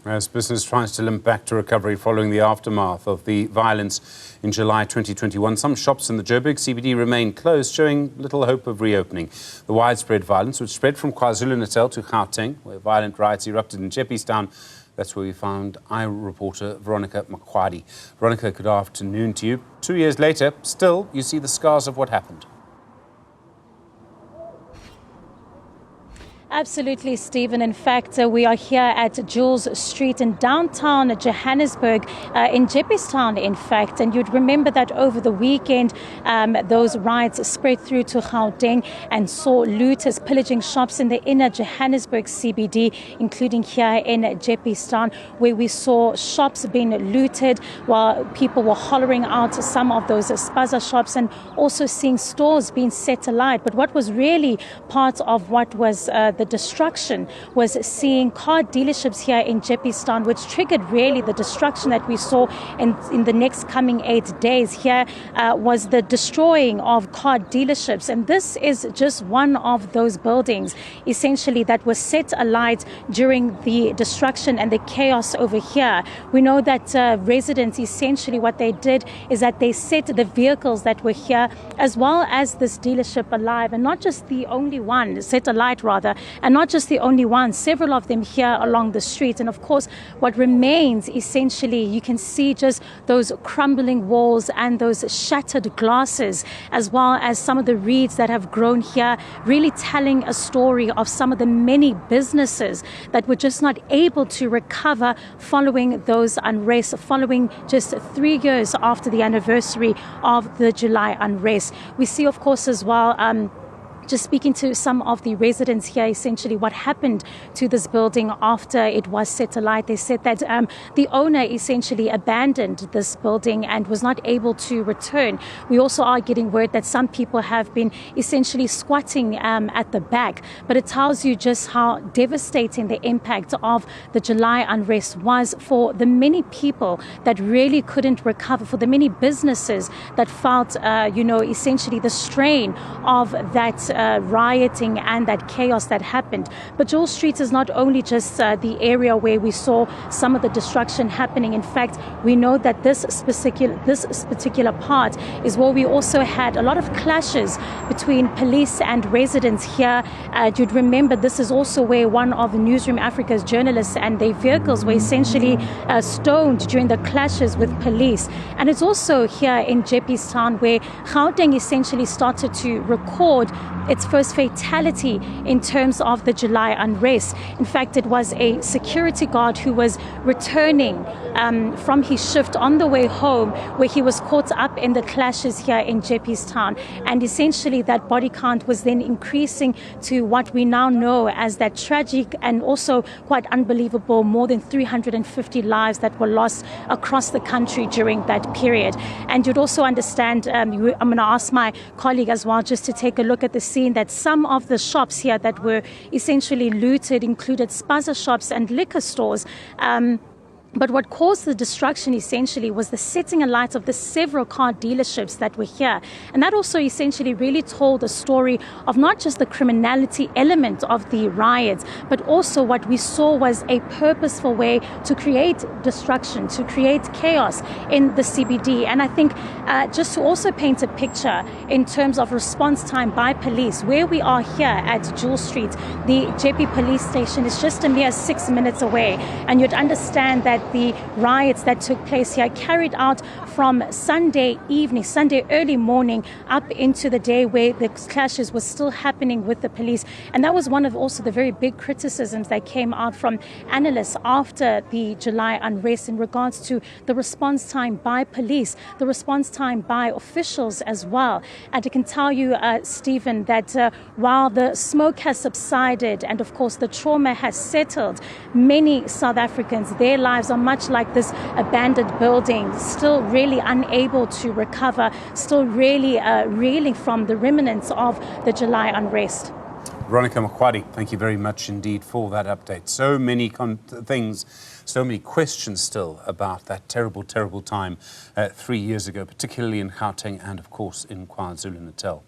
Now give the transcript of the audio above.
As business tries to limp back to recovery following the aftermath of the violence in July 2021, some shops in the Joburg CBD remain closed, showing little hope of reopening. The widespread violence, which spread from KwaZulu-Natal to Gauteng, where violent riots erupted in Jeppestown, that's where we found our reporter Veronica Makhoali. Veronica, good afternoon to you. 2 years later, still you see the scars of what happened. Absolutely, Stephen. In fact, we are here at Jules Street in downtown Johannesburg, in Jeppestown, in fact. And you'd remember that over the weekend, those riots spread through to Gauteng and saw looters pillaging shops in the inner Johannesburg CBD, including here in Jeppestown, where we saw shops being looted while people were hollowing out some of those spaza shops and also seeing stores being set alight. But what was really part of what was the destruction was seeing car dealerships here in Jeppestown, which triggered really the destruction that we saw in the next coming 8 days. Here was the destroying of car dealerships, and this is just one of those buildings essentially that was set alight during the destruction and the chaos over here. We know that residents essentially what they did is that they set the vehicles that were here as well as this dealership alive, and not just the only one, set alight rather, and not just the only one, several of them here along the street. And of course, what remains essentially, you can see just those crumbling walls and those shattered glasses, as well as some of the reeds that have grown here, really telling a story of some of the many businesses that were just not able to recover following those unrest, following just 3 years after the anniversary of the July unrest. We see, of course, as well, just speaking to some of the residents here, essentially what happened to this building after it was set alight. They said that the owner essentially abandoned this building and was not able to return. We also are getting word that some people have been essentially squatting at the back, but it tells you just how devastating the impact of the July unrest was for the many people that really couldn't recover, for the many businesses that felt, essentially the strain of that rioting and that chaos that happened. But Jules Street is not only just the area where we saw some of the destruction happening. In fact, we know that this particular part is where we also had a lot of clashes between police and residents here. You'd remember this is also where one of Newzroom Afrika's journalists and their vehicles were essentially stoned during the clashes with police. And it's also here in Jeppestown where Gauteng essentially started to record its first fatality in terms of the July unrest. In fact, it was a security guard who was returning from his shift on the way home, where he was caught up in the clashes here in Jeppestown. And essentially that body count was then increasing to what we now know as that tragic and also quite unbelievable more than 350 lives that were lost across the country during that period. And you'd also understand, I'm going to ask my colleague as well just to take a look at the scene, that some of the shops here that were essentially looted included spaza shops and liquor stores. But what caused the destruction essentially was the setting alight of the several car dealerships that were here. And that also essentially really told a story of not just the criminality element of the riots, but also what we saw was a purposeful way to create destruction, to create chaos in the CBD. And I think just to also paint a picture in terms of response time by police, where we are here at Jules Street, the Jeppe police station is just a mere 6 minutes away. And you'd understand that the riots that took place here carried out from Sunday evening, Sunday early morning, up into the day where the clashes were still happening with the police. And that was one of also the very big criticisms that came out from analysts after the July unrest in regards to the response time by police, the response time by officials as well. And I can tell you, Stephen, that while the smoke has subsided and of course the trauma has settled, many South Africans, their lives are much like this abandoned building, still really unable to recover, still really reeling from the remnants of the July unrest. Veronica Makhoali, thank you very much indeed for that update. So many things, so many questions still about that terrible, terrible time 3 years ago, particularly in Gauteng and, of course, in KwaZulu-Natal.